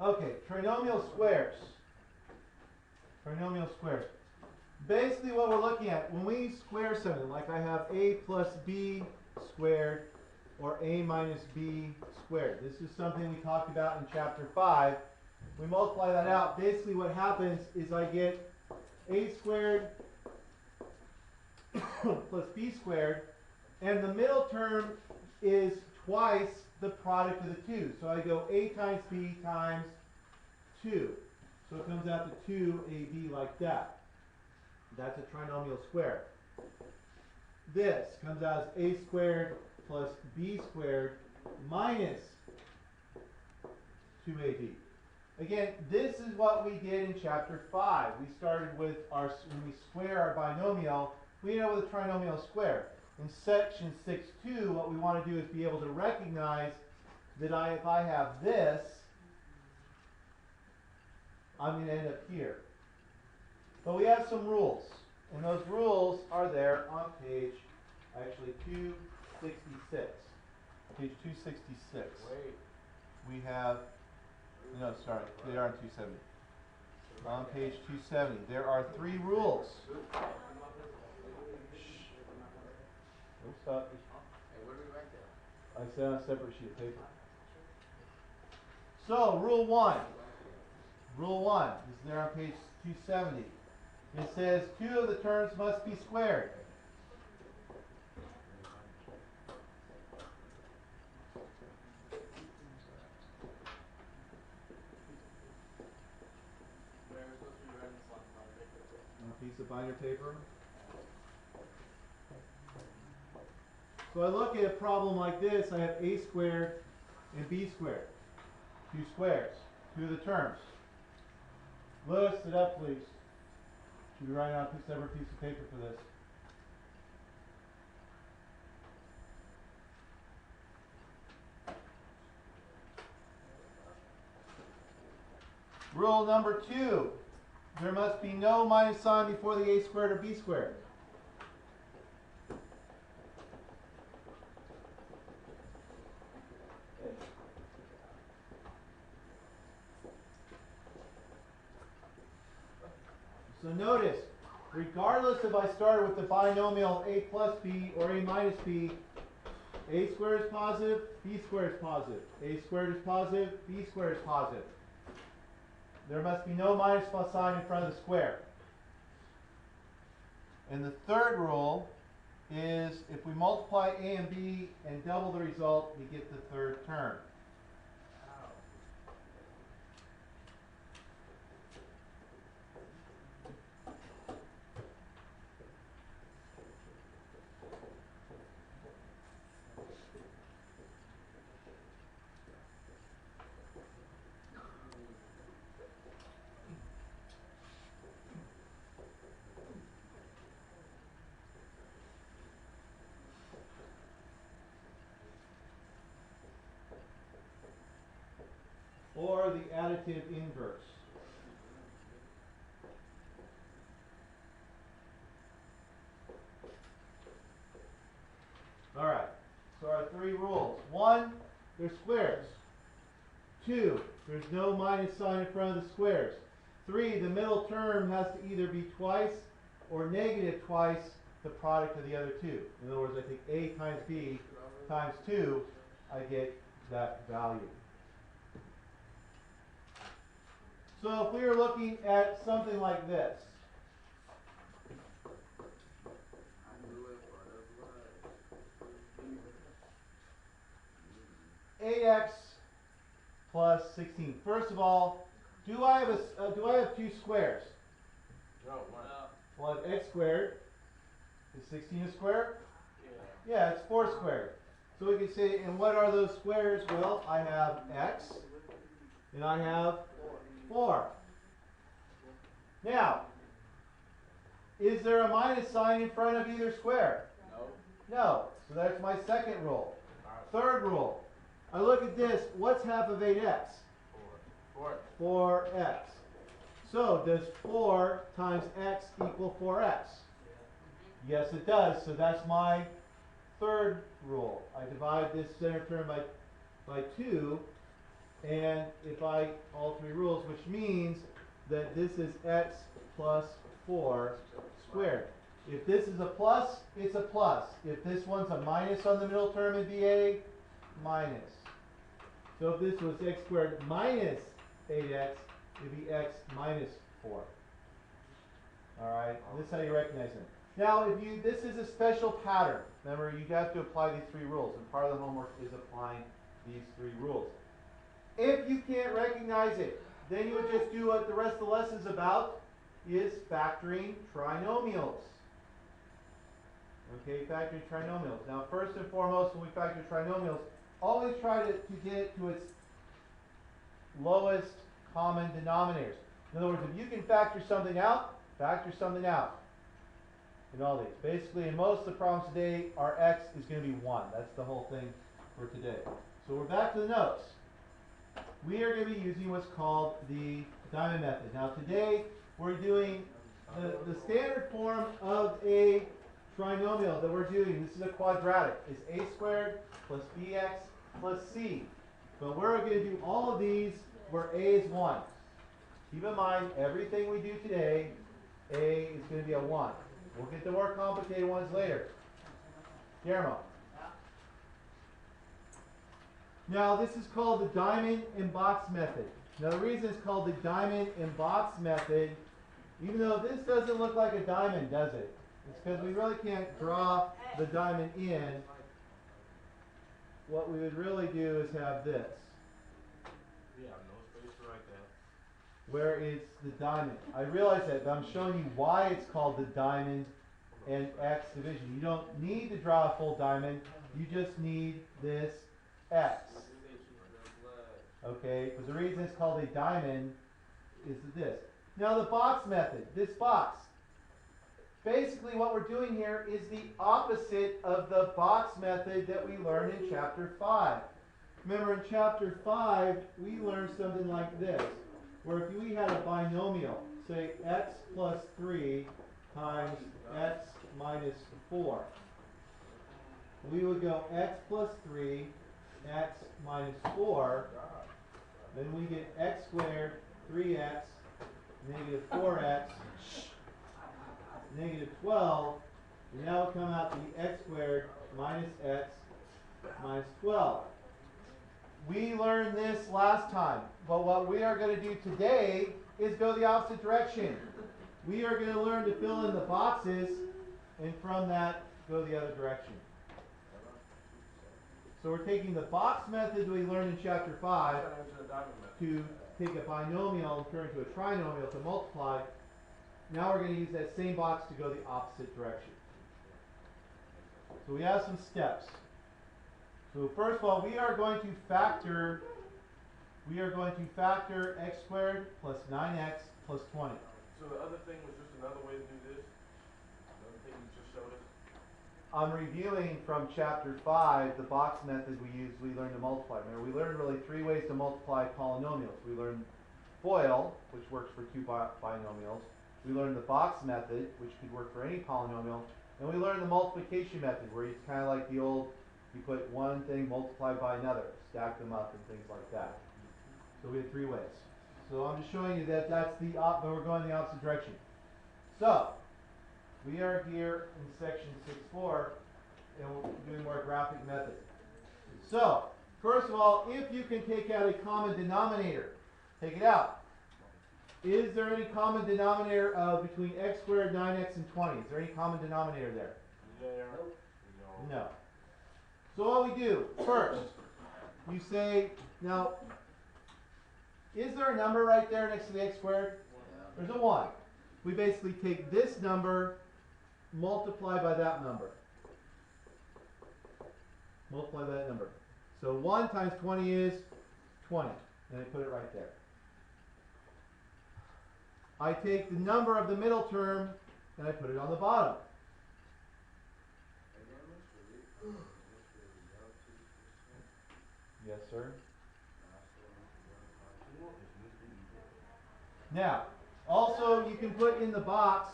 Okay, trinomial squares. Trinomial squares. Basically what we're looking at, when we square something, like I have a plus b squared or a minus b squared. This is something we talked about in chapter 5. We multiply that out. Basically what happens is I get a squared plus b squared, and the middle term is twice the product of the two. So I go a times b times 2. So it comes out to 2ab like that. That's a trinomial square. This comes out as a squared plus b squared minus 2ab. Again, this is what we did in chapter 5. We started with when we square our binomial, we end up with a trinomial square. In section 6.2, what we want to do is be able to recognize that if I have this, I'm going to end up here. But we have some rules, and those rules are there on page, actually 266. Page 266. Wait. We have, no, sorry, they are on 270. On page 270, there are 3 rules. Don't stop. Hey, what do we write there? I said on a separate sheet of paper. So, rule 1. Rule 1 is there on page 270. It says 2 of the terms must be squared. On a piece of binder paper. So I look at a problem like this. I have a squared and b squared. 2 squares. 2 of the terms. Lewis, sit up, please. Should be writing on a separate piece of paper for this. Rule number 2. There must be no minus sign before the a squared or b squared. So notice, regardless if I started with the binomial a plus b or a minus b, a squared is positive, b squared is positive. A squared is positive, b squared is positive. There must be no minus sign in front of the square. And the third rule is if we multiply a and b and double the result, we get the third term. Or the additive inverse. All right, so our 3 rules. 1, they're squares. 2, there's no minus sign in front of the squares. 3, the middle term has to either be twice or negative twice the product of the other 2. In other words, I take a times b times 2, I get that value. So if we were looking at something like this, ax plus 16. First of all, do I have 2 squares? No, one. Well, I have x squared. Is 16 a square? Yeah, it's 4 squared. So we can say, and what are those squares? Well, I have x, and I have 4. Now, is there a minus sign in front of either square? No. No. So that's my second rule. Third rule. I look at this. What's half of 8x? 4. 4x. So does 4 times x equal 4x? Yes, it does. So that's my third rule. I divide this center term by 2, and if I, all three rules, which means that this is x plus 4 squared. If this is a plus, it's a plus. If this one's a minus on the middle term, it'd be a minus. So if this was x squared minus 8x, it'd be x minus 4. Alright, this is how you recognize them. Now, this is a special pattern. Remember, you have to apply these three rules, and part of the homework is applying these three rules. If you can't recognize it, then you would just do what the rest of the lesson's about, is factoring trinomials. Okay, factoring trinomials. Now, first and foremost, when we factor trinomials, always try to get it to its lowest common denominators. In other words, if you can factor something out in all these. Basically, in most of the problems today, our x is going to be 1. That's the whole thing for today. So we're back to the notes. We are going to be using what's called the diamond method. Now today, we're doing the standard form of a trinomial that we're doing. This is a quadratic. It's a squared plus bx plus c. But we're going to do all of these where a is 1. Keep in mind, everything we do today, a is going to be a 1. We'll get the more complicated ones later. Guillermo. Now, this is called the diamond and box method. Now, the reason it's called the diamond and box method, even though this doesn't look like a diamond, does it? It's because we really can't draw the diamond in. What we would really do is have this. Yeah, no space to write that. Where it's the diamond. I realize that, but I'm showing you why it's called the diamond and x division. You don't need to draw a full diamond. You just need this x. Okay, but the reason it's called a diamond is this. Now the box method, this box. Basically what we're doing here is the opposite of the box method that we learned in chapter 5. Remember in chapter 5, we learned something like this, where if we had a binomial, say x plus 3 times x minus 4, we would go x plus 3, x minus 4, then we get x squared, 3x, negative 4x, negative 12, and now it come out to be x squared minus x minus 12. We learned this last time, but what we are going to do today is go the opposite direction. We are going to learn to fill in the boxes, and from that, go the other direction. So we're taking the box method we learned in chapter 5 to take a binomial and turn it into a trinomial to multiply. Now we're going to use that same box to go the opposite direction. So we have some steps. So first of all, we are going to factor x squared plus 9x plus 20. So the other thing was just another way to do this? Another thing you just showed us? I'm reviewing from chapter 5, the box method we learned to multiply. Remember, we learned really 3 ways to multiply polynomials. We learned FOIL, which works for 2 binomials. We learned the box method, which could work for any polynomial. And we learned the multiplication method, where it's kind of like the old, you put one thing multiplied by another, stack them up and things like that. So we had 3 ways. So I'm just showing you that that's we're going the opposite direction. So, we are here in section 6.4, and we're doing more graphic method. So, first of all, if you can take out a common denominator, take it out. Is there any common denominator between x squared, 9x, and 20? Is there any common denominator there? No. So what we do, first, you say, now, is there a number right there next to the x squared? There's a 1. We basically take this number, multiply by that number. Multiply by that number. So 1 times 20 is 20. And I put it right there. I take the number of the middle term and I put it on the bottom. Yes, sir. Now, also you can put in the box,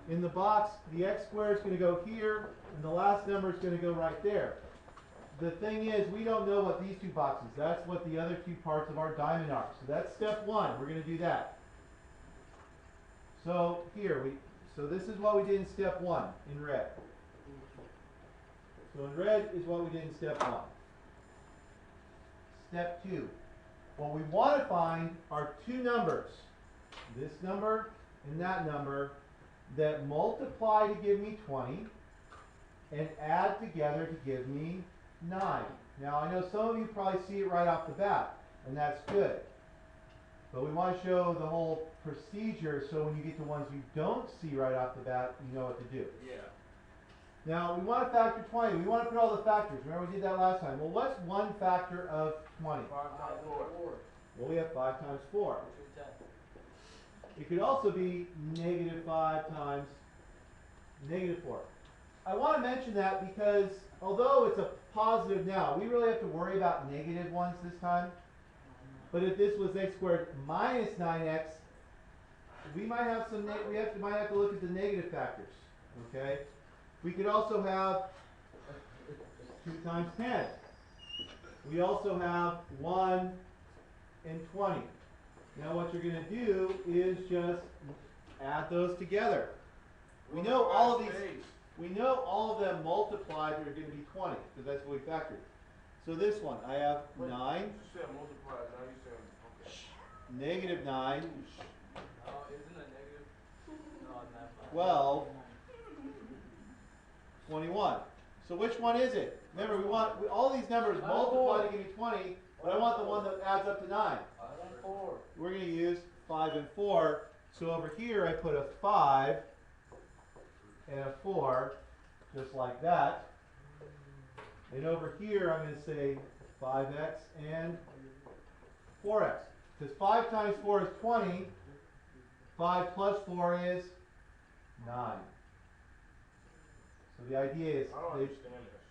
the x squared is going to go here, and the last number is going to go right there. the thing is, we don't know what these two boxes, that's what the other two parts of our diamond are. So that's step one, we're going to do that. So here, so this is what we did in step one, in red. So in red is what we did in step one. Step two, what we want to find are two numbers, this number and that number, that multiply to give me 20 and add together to give me 9. Now I know some of you probably see it right off the bat, and that's good. But we want to show the whole procedure so when you get to ones you don't see right off the bat, you know what to do. Yeah. Now we want to factor 20. We want to put all the factors. Remember we did that last time. Well, what's one factor of 20? 5 times 4. Well, we have 5 times 4. Which is 10. It could also be negative 5 times negative 4. I want to mention that because although it's a positive now, we really have to worry about negative ones this time. But if this was x squared minus 9x, we might have some, might have to look at the negative factors. Okay? We could also have 2 times 10. We also have 1 and 20. Now what you're going to do is just add those together. We know all of these. We know all of them multiplied are going to be 20 because that's what we factored. So this one, I have 9. You just said multiply, now you said, okay. Negative 9, Oh, isn't it negative? No, not 12, 21. So which one is it? Remember, we want all these numbers multiply to give me 20, but I want the one that adds up to 9. 5 and 4. We're going to use 5 and 4. So over here I put a 5 and a 4, just like that. And over here I'm going to say 5x and 4x. Because 5 times 4 is 20. 5 plus 4 is 9. So the idea is, I don't understand this.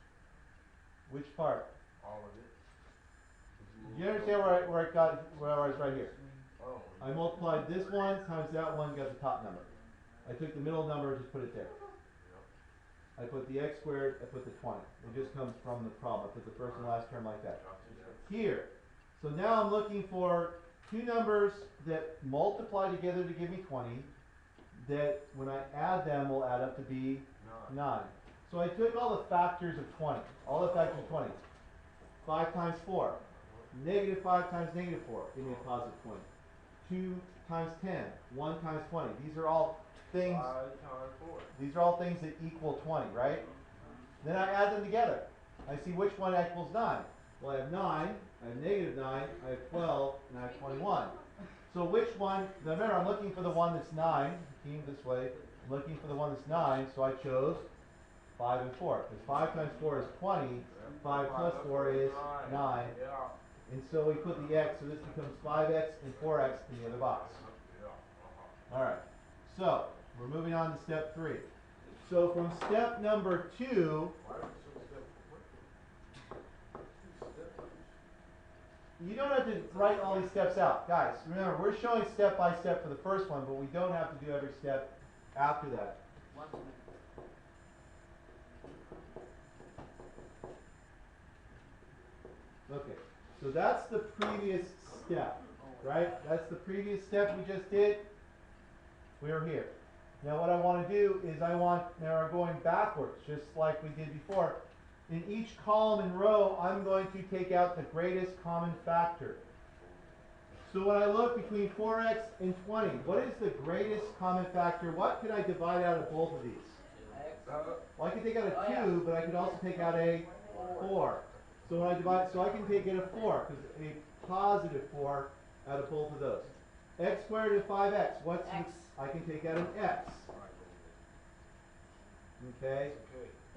which part? All of it. Do you understand where I was right here? Oh. I multiplied this one times that one, got the top number. I took the middle number, just put it there. I put the x squared, I put the 20. It just comes from the problem. I put the first and last term like that. Here. So now I'm looking for two numbers that multiply together to give me 20, that when I add them will add up to be 9. So I took all the factors of 20. All the factors of 20. 5 times 4. Negative 5 times negative 4. Give me a positive 20. 2 times 10. 1 times 20. These are all things. 5 times 4. These are all things that equal 20, right? Then I add them together. I see which one equals 9. Well, I have 9, I have negative 9, I have 12, and I have 21. So which one, now remember I'm looking for the one that's 9, came this way, I'm looking for the one that's 9, so I chose 5 and 4. Because 5 times 4 is 20, 5 plus 4 is 9. Yeah. And so we put the x, so this becomes 5x and 4x in the other box. Alright, so we're moving on to step 3. So from step number 2, you don't have to write all these steps out. Guys, remember, we're showing step by step for the first one, but we don't have to do every step after that. 1 minute. Okay, so that's the previous step, right? That's the previous step we just did. We're here. Now what I want to do is now we're going backwards, just like we did before. In each column and row, I'm going to take out the greatest common factor. So when I look between 4x and 20, what is the greatest common factor? What could I divide out of both of these? Well, I could take out a 2, but I could also take out a 4. So when I divide, so I can take out a 4, because a positive 4 out of both of those. X squared and 5x, what's X. I can take out an x. Okay.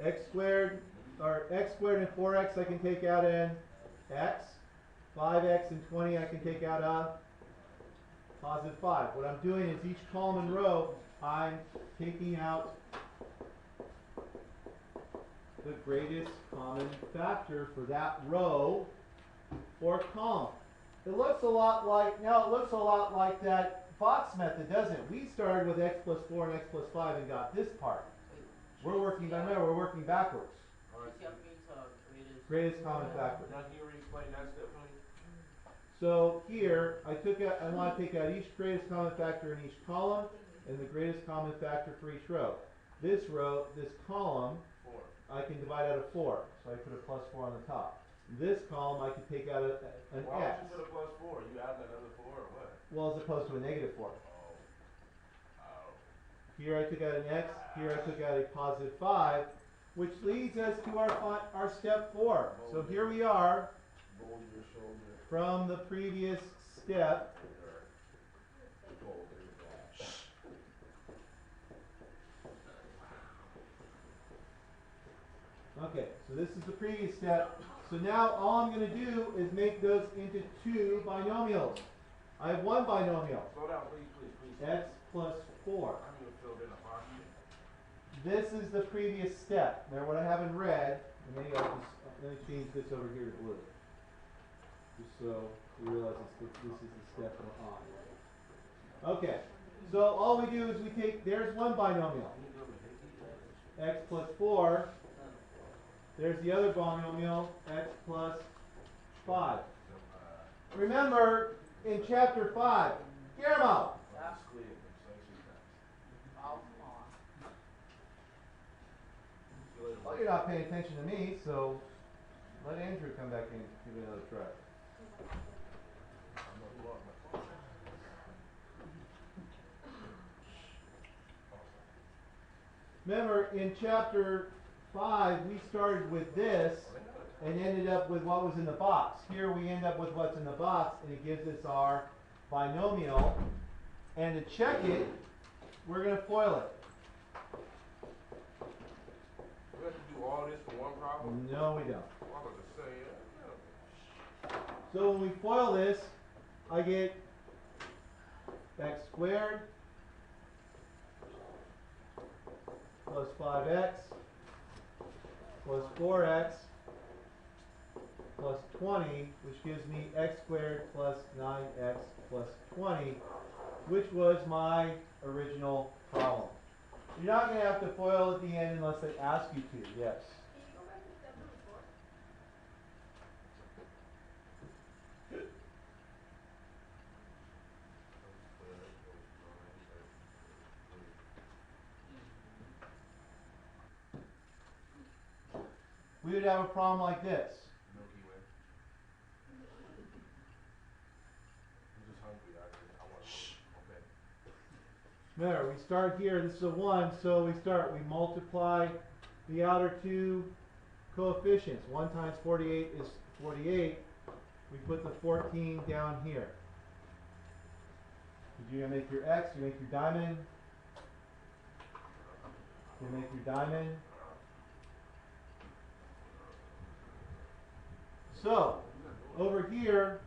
X squared, or x squared and 4x I can take out an x. 5x and 20 I can take out a positive 5. What I'm doing is each column and row, I'm taking out the greatest common factor for that row or column. It looks a lot like that box method, doesn't it? We started with x plus 4 and x plus 5 and got this part. We're working backwards. CCF means greatest greatest common factor. Now can you re-explain that step for me? So here, I want to take out each greatest common factor in each column and the greatest common factor for each row. This row, this column, 4. I can divide out of 4. So I put a plus 4 on the top. This column, I can take out an Why x. would you put a plus 4? You add another 4 or what? Well, as opposed to a negative 4. Oh. Here I took out an x. Here I took out a positive 5, which leads us to our step 4. So here we are Roll your shoulder. from the previous step. Okay, so this is the previous step. So now all I'm going to do is make those into 2 binomials. I have one binomial, Slow down, please. x plus 4. I'm even filled in a pocket. This is the previous step. Now what I have in red, and maybe let me change this over here to blue. Just so you realize this is the step we're on. Okay, so all we do is we take, there's one binomial, x plus 4. There's the other binomial, x plus 5. Remember, in chapter 5, Guillermo, well, you're not paying attention to me, so let Andrew come back and give it another try. Remember, in chapter 5, we started with this and ended up with what was in the box. Here we end up with what's in the box, and it gives us our binomial. And to check it, we're going to FOIL it. We have to do all this for one problem? No, we don't. Well, I was just saying, So when we FOIL this, I get x squared plus 5x plus 4x plus 20, which gives me x squared plus 9x plus 20, which was my original problem. You're not going to have to FOIL at the end unless they ask you to, yes. Can you go back to step number 4? We would have a problem like this. Milky Way. I'm just hungry. I want to. Okay. Remember, we start here, this is a 1, so we multiply the outer 2 coefficients. 1 times 48 is 48. We put the 14 down here. You're going to make your x, you make your diamond. You make your diamond. So, over here,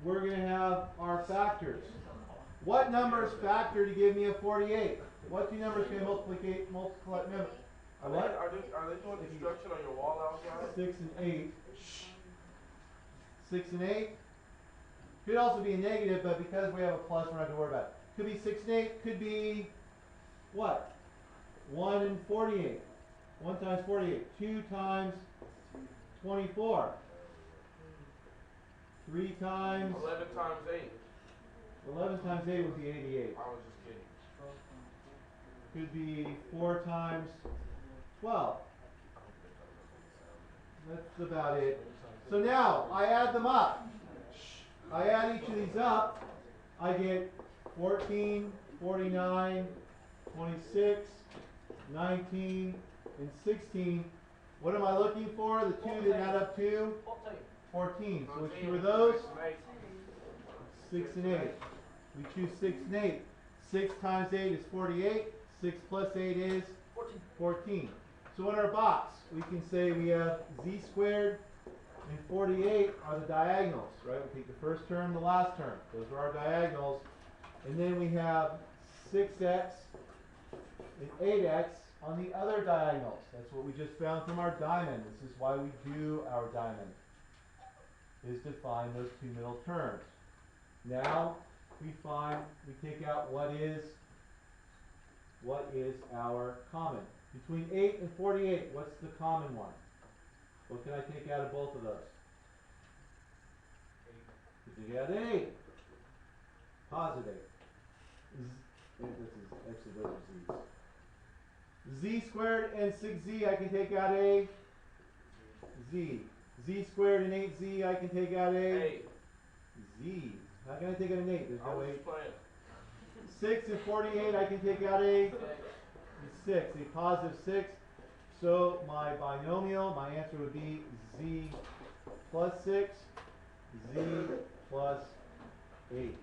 we're going to have our factors. What numbers factor to give me a 48? What two numbers can I multiply? Remember, Are they doing construction on your wall outside? 6 and 8. 6 and 8. Could also be a negative, but because we have a plus, we're not going to worry about it. Could be 6 and 8. Could be what? 1 and 48. 1 times 48. 2 times 24. 3 times 11 times 8. 11 times 8 would be 88. I was just kidding. Could be 4 times 12. That's about it. So now, I add them up. I add each of these up. I get 14, 49, 26, 19, and 16. What am I looking for? The two that add up to 14. So which two are those? 6 and 8. We choose 6 and 8. 6 times 8 is 48. 6 plus 8 is 14. So in our box, we can say we have z squared and 48 are the diagonals, right? We take the first term, the last term. Those are our diagonals. And then we have 6x and 8x on the other diagonals. That's what we just found from our diamond. This is why we do our diamond, is to find those two middle terms. Now we take out what is our common. Between 8 and 48, what's the common one? What can I take out of both of those? You take out 8. Positive 8. This is actually those are z's. Z squared and 6z, I can take out a z. Z squared and 8z, I can take out a Hey, z. How can I take out an 8? There's I no was 8. just playing. 6 and 48, I can take out a 6, a positive 6. So my binomial, my answer would be z plus 6, z plus 8.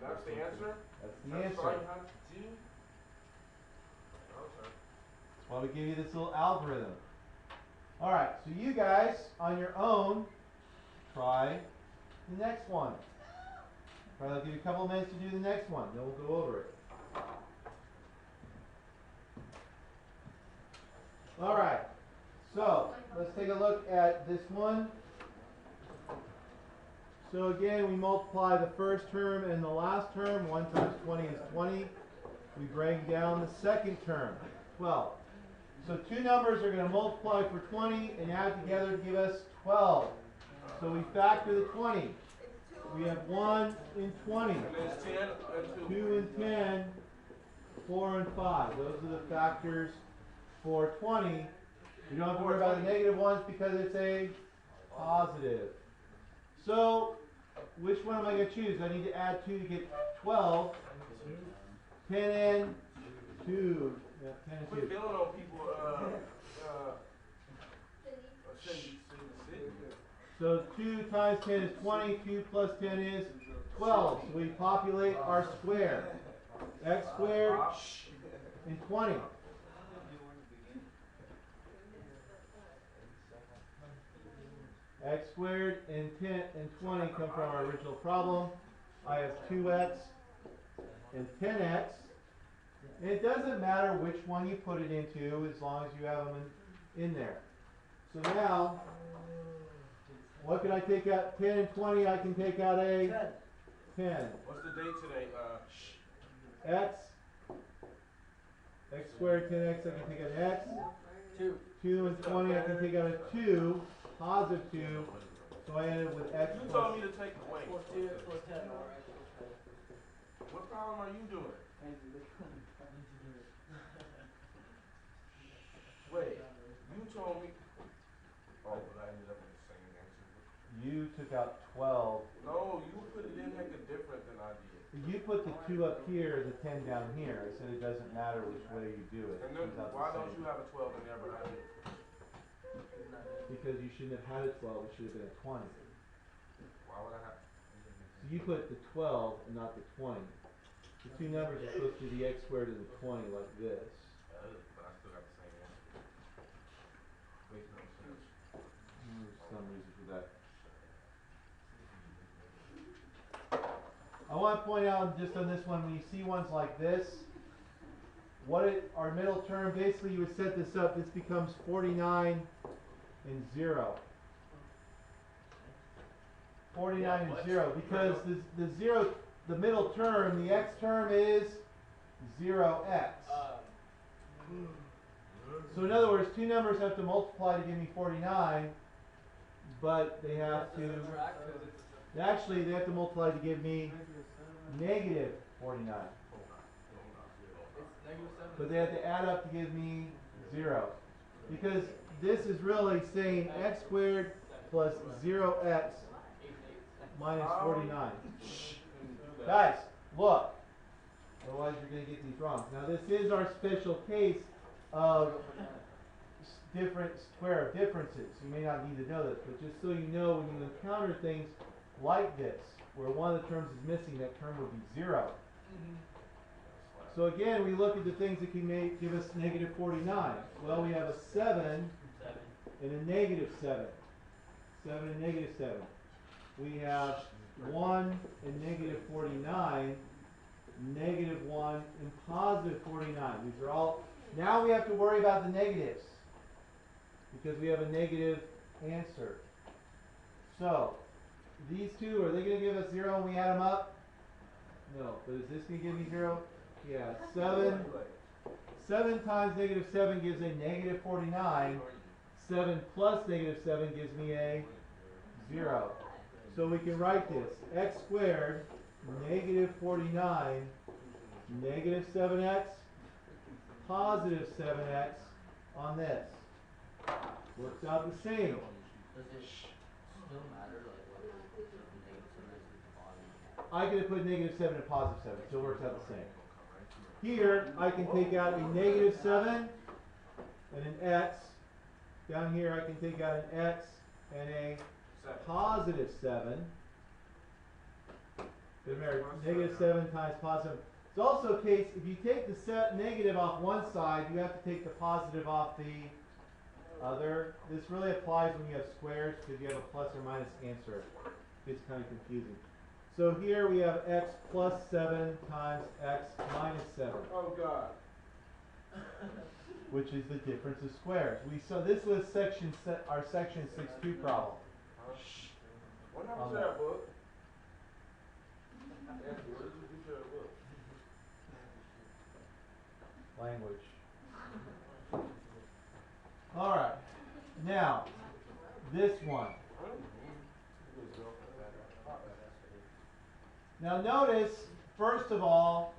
That's the answer? That's the That's answer. right, huh? G? Okay. That's why we give you this little algorithm. Alright, so you guys, on your own, try the next one. Probably I'll give you a couple of minutes to do the next one, then we'll go over it. Alright, so let's take a look at this one. So again, we multiply the first term and the last term. 1 times 20 is 20. We break down the second term, 12. So two numbers are going to multiply for 20 and add together to give us 12. So we factor the 20. We have 1 and 20, And there's 10 and 2. 2 and 10, 4 and 5. Those are the factors for 20. We don't have to worry about the negative ones because it's a positive. So, which one am I going to choose? I need to add 2 to get 12. 10 and 2. Yeah, 10 and Quit 2. feeling on people, Cindy. So 2 times 10 is 20. 2 plus 10 is 12. So we populate our square. X squared and 20. X squared and 10 and 20 come from our original problem. I have 2x and 10x. And it doesn't matter which one you put it into as long as you have them in there. So now, what can I take out? 10 and 20, I can take out a 10. What's the date today? X squared, 10x, I can take out an x. 2. 2 and 20, I can take out a 2, positive 2. So I ended with x You plus. told me to take away. 2 plus 10. What problem are you doing? Wait, you told me. Oh, but I ended up with the same answer. You took out 12. No, you put it in make it different than I did. You put the 2 up here, the 10 down here. I said it doesn't matter which way you do it. And then It comes out why the don't same. you have a 12 in there, but I do? Because you shouldn't have had a 12, it should have been a 20. Why would I have? So you put the 12 and not the 20. The two numbers are supposed to be the x squared and the 20 like this. But I still got the same answer. Makes no sense. There's some reason for that. I want to point out just on this one, when you see ones like this, our middle term, basically you would set this up, this becomes 49 and 0. 49 and 0, because the 0, the middle term, the x term is 0x. So in other words, two numbers have to multiply to give me 49, but they have to, actually they have to multiply to give me negative 49. But they have to add up to give me 0. Because this is really saying x squared plus 0x minus 49. Guys, look. Otherwise you're going to get these wrong. Now this is our special case of different square differences. You may not need to know this, but just so you know, when you encounter things like this, where one of the terms is missing, that term would be 0. So again, we look at the things that can give us negative 49. Well, we have a 7 and a negative 7. 7 and negative 7. We have 1 and negative 49, negative 1 and positive 49. These are all, now we have to worry about the negatives because we have a negative answer. So, these two, are they going to give us 0 when we add them up? No. But is this going to give me 0? Yeah. 7 times negative 7 gives a negative 49. 7 plus negative 7 gives me a 0. So we can write this, x squared negative 49 negative 7x positive 7x on this. Works out the same. Does it still matter, like, what the negative 7 is at the bottom? I could have put negative 7 and positive 7. It still works out the same. Here, I can take out a negative 7 and an x. Down here, I can take out an x and a positive 7. Remember, negative 7 times positive. It's also a case, if you take the negative off one side, you have to take the positive off the other. This really applies when you have squares because you have a plus or minus answer. It's kind of confusing. So here we have x plus 7 times x minus 7. Oh God. Which is the difference of squares. We saw this was our section 6.2 problem. What happened to that book? Anthony, what did you do to that book? Language. All right. Now, this one. Now notice, first of all,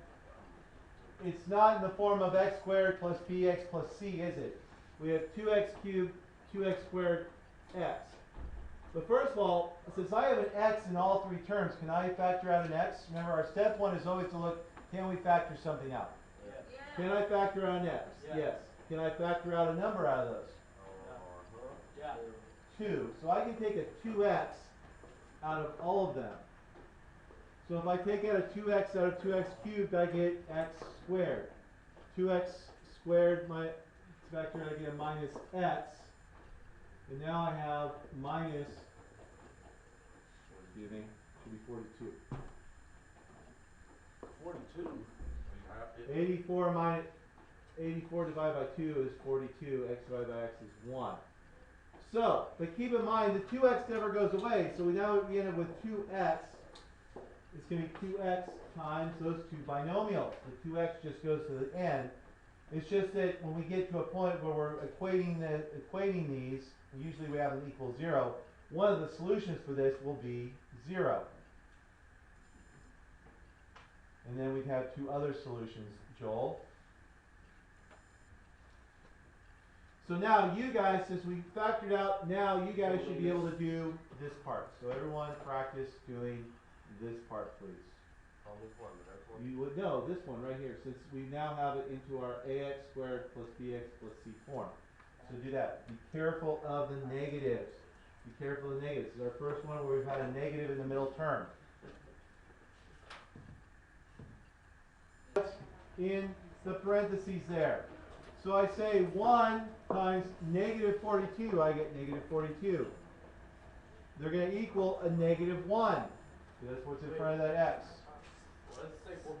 it's not in the form of x squared plus bx plus c, is it? We have 2x cubed, 2x squared, x. But first of all, since I have an x in all three terms, can I factor out an x? Remember, our step one is always to look, can we factor something out? Yes. Can I factor out an x? Yes. Can I factor out a number out of those? Yeah. 2. So I can take a 2x out of all of them. So if I take out a 2x out of 2x cubed, I get x squared. 2x squared, factor, I get a minus x. And now I have minus, excuse me, should be 42. 42. 84 minus 84 divided by 2 is 42. X divided by x is 1. So, but keep in mind the 2x never goes away. So we end up with 2x. It's going to be 2x times those two binomials. The 2x just goes to the end. It's just that when we get to a point where we're equating these, usually we have them equal 0. One of the solutions for this will be 0. And then we'd have two other solutions, Joel. So now you guys, since we factored out, now you guys should be able to do this part. So everyone practice doing this part, please. On this one, the next one. You would know this one right here, since we now have it into our ax squared plus bx plus c form. So do that. Be careful of the negatives. Be careful of the negatives. This is our first one where we've had a negative in the middle term. In the parentheses there. So I say 1 times negative 42, I get negative 42. They're going to equal a negative 1. That's what's in front of that x. Let's say 4.2.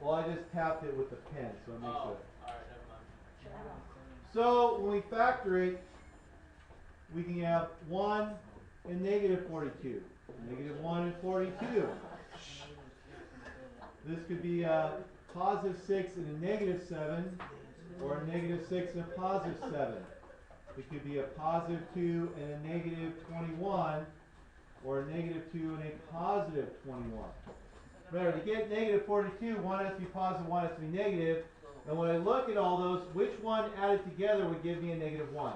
Well, I just tapped it with the pen, so it makes it. Alright, never mind. So when we factor it, we can have 1 and negative 42. Negative 1 and 42. This could be a positive 6 and a negative 7, or a negative 6 and a positive 7. It could be a positive 2 and a negative 21, or a negative 2 and a positive 21. Remember, to get negative 42, one has to be positive, one has to be negative. And when I look at all those, which one added together would give me a negative 1?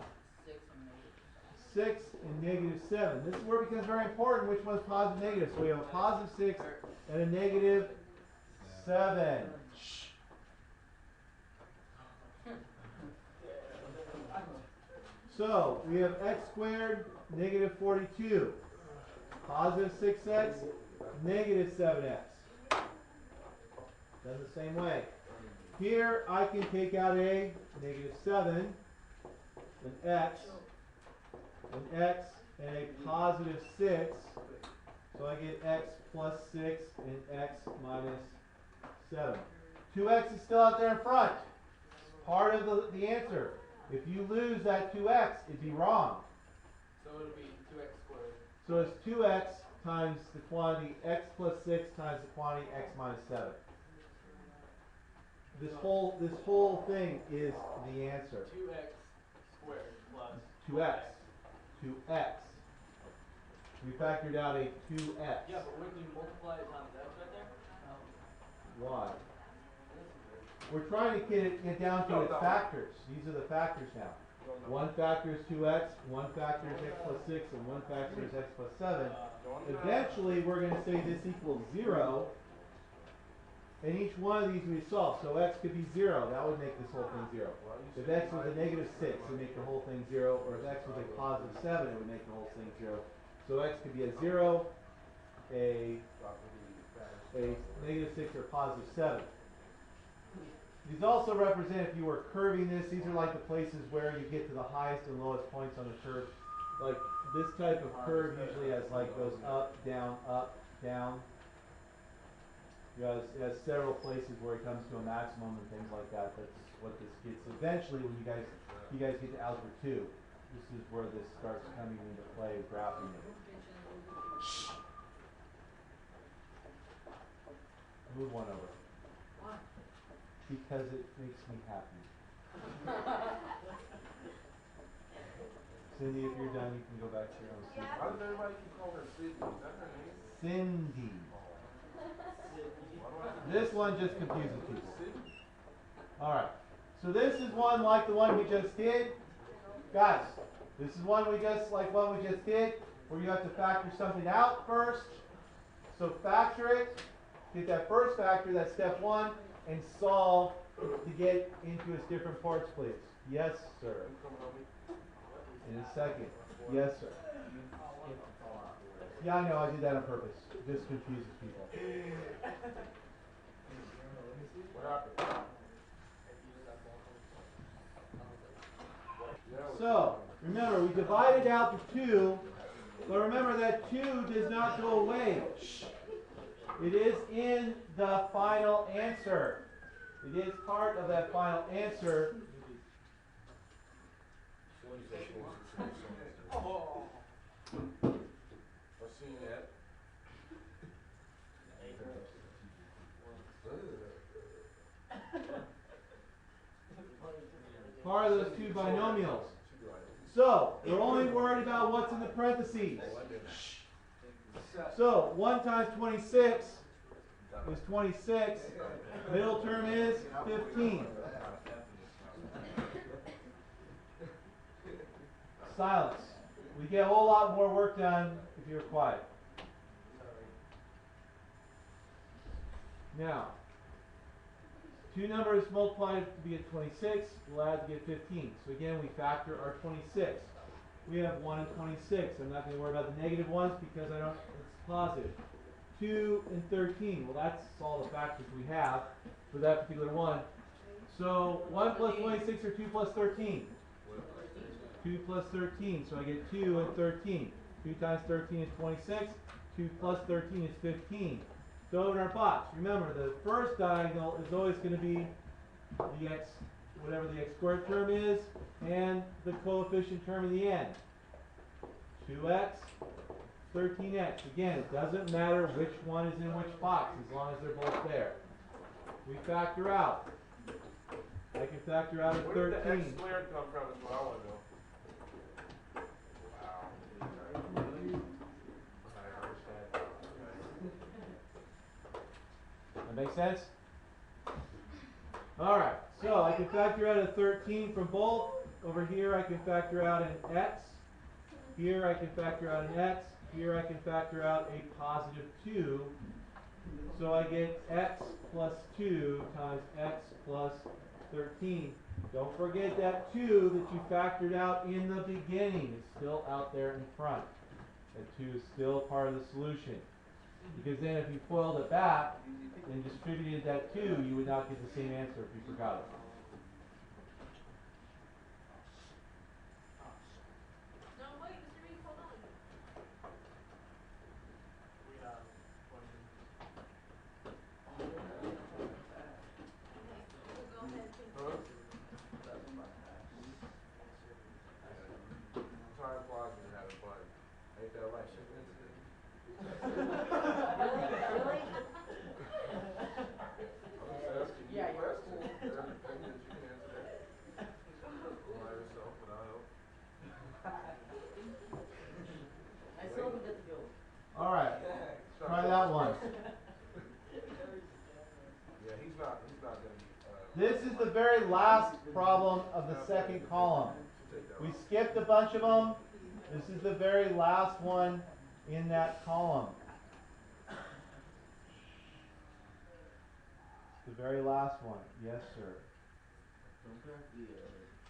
6 and negative 7. This is where it becomes very important which one's positive and negative. So we have a positive 6 and a negative 7. So we have x squared, negative 42. Positive 6x, negative 7x. Done the same way. Here I can take out a negative 7, an x, and a positive 6. So I get x plus 6 and x minus 7. 2x is still out there in front. It's part of the answer. If you lose that 2x, it'd be wrong. So it'll be 2x squared. So it's 2x times the quantity x plus 6 times the quantity x minus 7. This whole thing is the answer. 2x squared plus 2x. 2x. We factored out a 2x. Yeah, but wouldn't you multiply it times x right there? Why? This is it. We're trying to get down to its factors. These are the factors now. One factor is 2x, one factor is x plus 6, and one factor is x plus 7. Eventually, we're going to say this equals 0. And each one of these we solve. So x could be 0. That would make this whole thing 0. If x was a negative 6, it would make the whole thing 0. Or if x was a positive 7, it would make the whole thing 0. So x could be a 0, a negative 6, or positive 7. These also represent if you were curving this. These are like the places where you get to the highest and lowest points on the curve. Like this type of curve usually has like goes up, down, down. It has several places where it comes to a maximum and things like that. That's what this gets. Eventually, when you guys get to algebra 2, this is where this starts coming into play, graphing it. Move one over. Because it makes me happy. Cindy, if you're done, you can go back to your own seat. Why does everybody keep calling her Sydney? Is that her name? Cindy. This one just confuses people. Alright. So this is one like the one we just did. Guys, this is one we just did, where you have to factor something out first. So factor it. Get that first factor, that's step 1. And solve to get into its different parts, please. Yes, sir. In a second. Yes, sir. Yeah, I know, I did that on purpose. It just confuses people. What happened? So, remember, we divided out the 2, but remember that 2 does not go away. It is in the final answer. It is part of that final answer. Oh. I've seen that. Part of those 2 binomials. So, we're only worried about what's in the parentheses. So, 1 times 26 is 26. Middle term is 15. Silence. We get a whole lot more work done if you're quiet. Now, 2 numbers multiplied to be at 26, we'll add to get 15. So again, we factor our 26. We have 1 and 26. I'm not going to worry about the negative ones because it's positive. 2 and 13. Well, that's all the factors we have for that particular one. So 1 plus 26 or 2 plus 13? 2 plus 13. So I get 2 and 13. 2 times 13 is 26. 2 plus 13 is 15. So in our box, remember the first diagonal is always going to be the x, whatever the x squared term is, and the coefficient term in the end. 2x, 13x. Again, it doesn't matter which one is in which box as long as they're both there. We factor out. I can factor out a 13. Where did the x squared come from is what I want to know. Wow. I understand. That makes sense? Alright, so I can factor out a 13 from both. Over here I can factor out an x. Here I can factor out an x. Here I can factor out a positive 2. So I get x plus 2 times x plus 13. Don't forget that 2 that you factored out in the beginning is still out there in front. That 2 is still part of the solution. Because then if you FOILed it back and distributed that 2, you would not get the same answer if you forgot it. No, wait, Mr. Reed, hold on. We have one. Okay, we'll go ahead and finish. Huh? Time flies when you're having fun. Ain't that right, Really? I'm just asking you a question. that one. Yeah, he's not gonna be, This is the very last problem of the second column. We skipped a bunch of them. This is the very last one in that column. The very last one. Yes, sir. Don't there have to be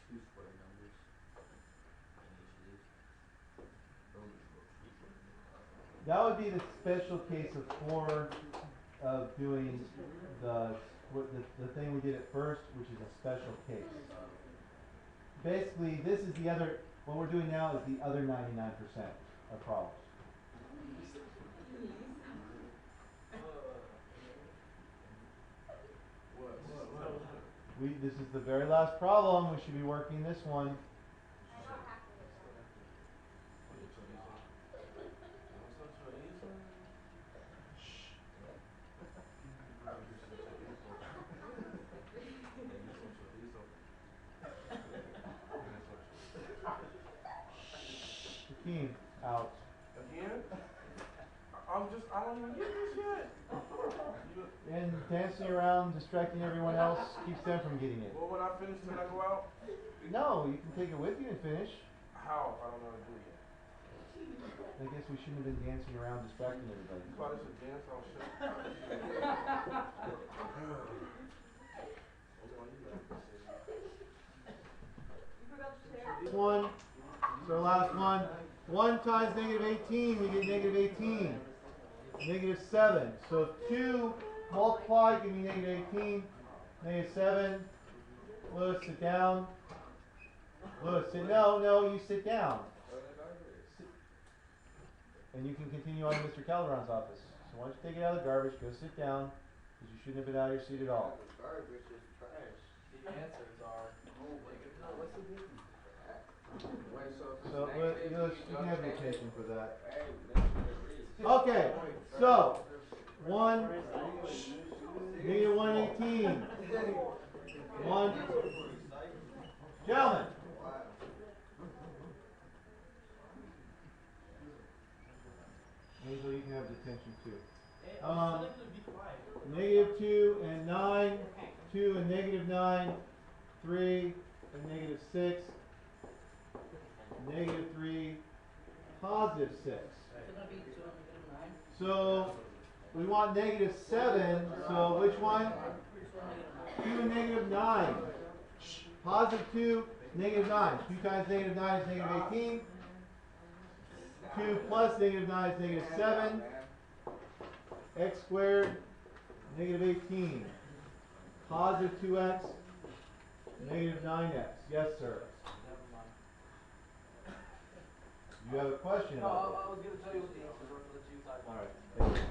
two square numbers in each of these? That would be the special case of doing the thing we did at first, which is a special case. Basically, this is the other. What we're doing now is the other 99% of problems. This is the very last problem. We should be working this one. Team out. Again? I don't even get this yet. And dancing around, distracting everyone else, keeps them from getting it. Well, when I finish, can I go out? No, you can take it with you and finish. How? I don't know how to do it yet. I guess we shouldn't have been dancing around, distracting everybody. You call this a dance? I'll show you. This one, so last one. 1 times negative 18, we get negative 18. Negative 7. So 2 multiplied, give me negative 18. Negative 7. Lewis, sit down. Lewis, sit. No, you sit down. And you can continue on to Mr. Calderon's office. So why don't you take it out of the garbage, go sit down, because you shouldn't have been out of your seat at all. The answers are negative. No, what's the difference? Wait, So negative, you can have your attention for that. Hey, Okay, so 1, negative 118. 1, gentlemen. Angel, you can have detention too. Negative 2 and 9, 2 and negative 9, 3 and negative 6, negative 3, positive 6. So we want negative 7, so which one? 2 and negative 9. Positive 2, negative 9. 2 times negative 9 is negative 18. 2 plus negative 9 is negative 7. X squared, negative 18. Positive 2x, negative 9x. Yes, sir. You have a question No, about I was going to tell you what the answers were for the two sides. Alright.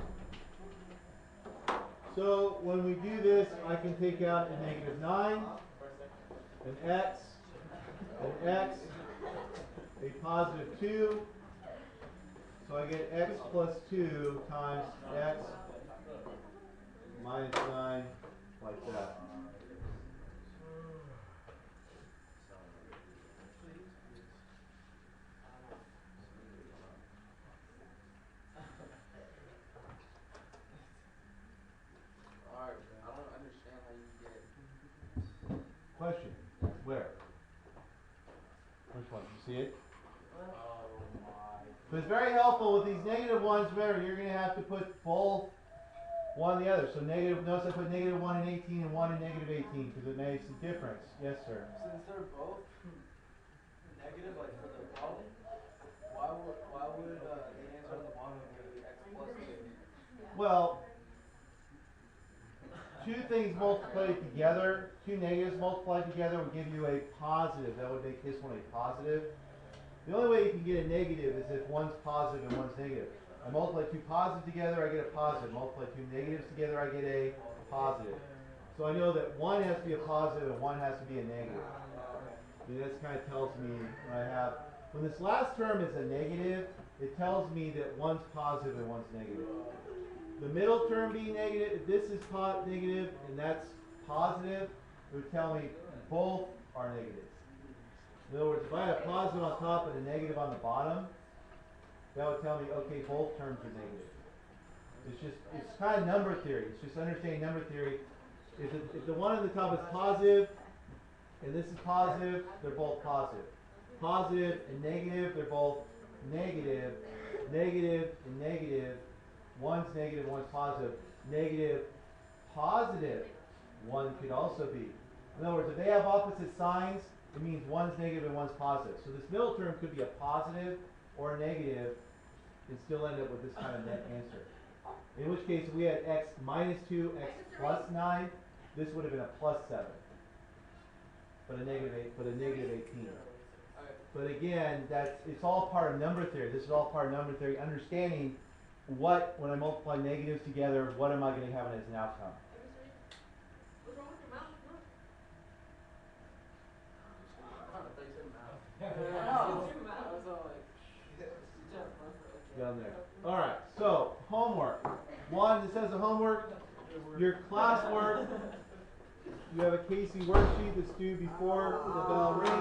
So when we do this, I can take out a negative 9, an x, a positive 2. So I get x plus 2 times x minus 9, like that. Alright, I don't understand how you get. Question, where? Which one? You see it? So it's very helpful with these negative ones. Remember, you're going to have to put both one and the other. So negative, notice I put negative 1 and 18 and 1 and negative 18 because it makes a difference. Yes, sir. Since they're both negative, like for the problem, why would the answer on the bottom be x plus 2? Well, two things multiplied together, two negatives multiplied together would give you a positive. That would make this one a positive. The only way you can get a negative is if one's positive and one's negative. I multiply two positives together, I get a positive. Multiply two negatives together, I get a positive. So I know that one has to be a positive and one has to be a negative. And this kind of tells me when this last term is a negative, it tells me that one's positive and one's negative. The middle term being negative, if this is negative and that's positive, it would tell me both are negative. In other words, if I had a positive on top and a negative on the bottom, that would tell me, okay, both terms are negative. It's kind of number theory. It's just understanding number theory. If the one on the top is positive, and this is positive, they're both positive. Positive and negative, they're both negative. Negative and negative, one's negative, one's positive. Negative, positive, one could also be. In other words, if they have opposite signs, it means one's negative and one's positive. So this middle term could be a positive or a negative and still end up with this kind of net answer. In which case, if we had x minus 2, x plus 9, this would have been a plus 7. But a negative 18. But again, it's all part of number theory. This is all part of number theory. Understanding when I multiply negatives together, what am I going to have as an outcome? What's wrong with your mouth? Look. Down there. Alright, so homework. One, it says the homework, your classwork. You have a Casey worksheet that's due before the bell rings.